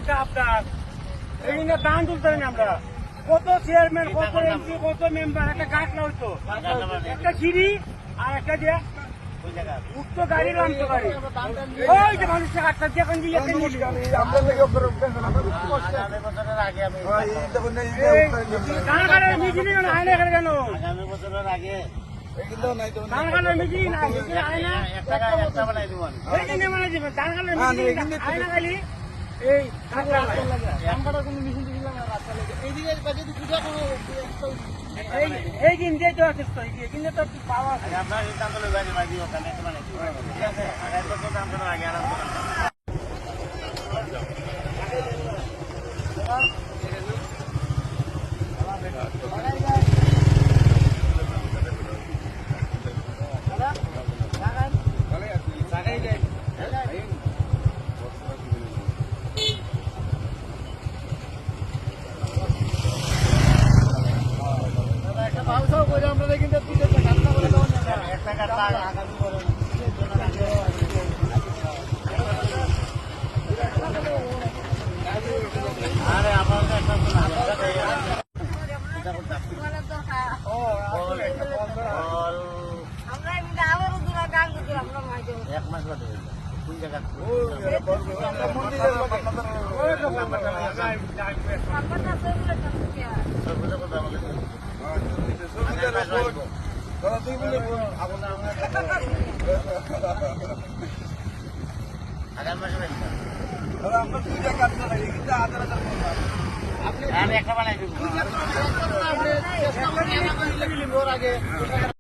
একটা আপনার এই দান তুলতে না আমরা কত চেয়ারম্যান কত এমপি কত মেম্বার একটা গাছ লাগতো একটা সিঁড়ি আর একটা দিয়ে উঠতো গাড়ি নামতো গাড়ি ওই যে মানুষের হাতটা দিয়ে এখন দিয়ে কানাকানের মিছিল আয় না কেন কানাকানের মিছিল না মিছিল আয় না ওই দিনে মানে দিবেন কানাকানের মিছিল আয় না খালি এই এই দিন দিয়ে তো আছে কিন্তু তো পাওয়া আপনার সিদ্ধান্ত ঠিক আছে আগে আরাম এক মাস বাদে কোন জায়গা আগামী মাসে একটা বানাই দেবো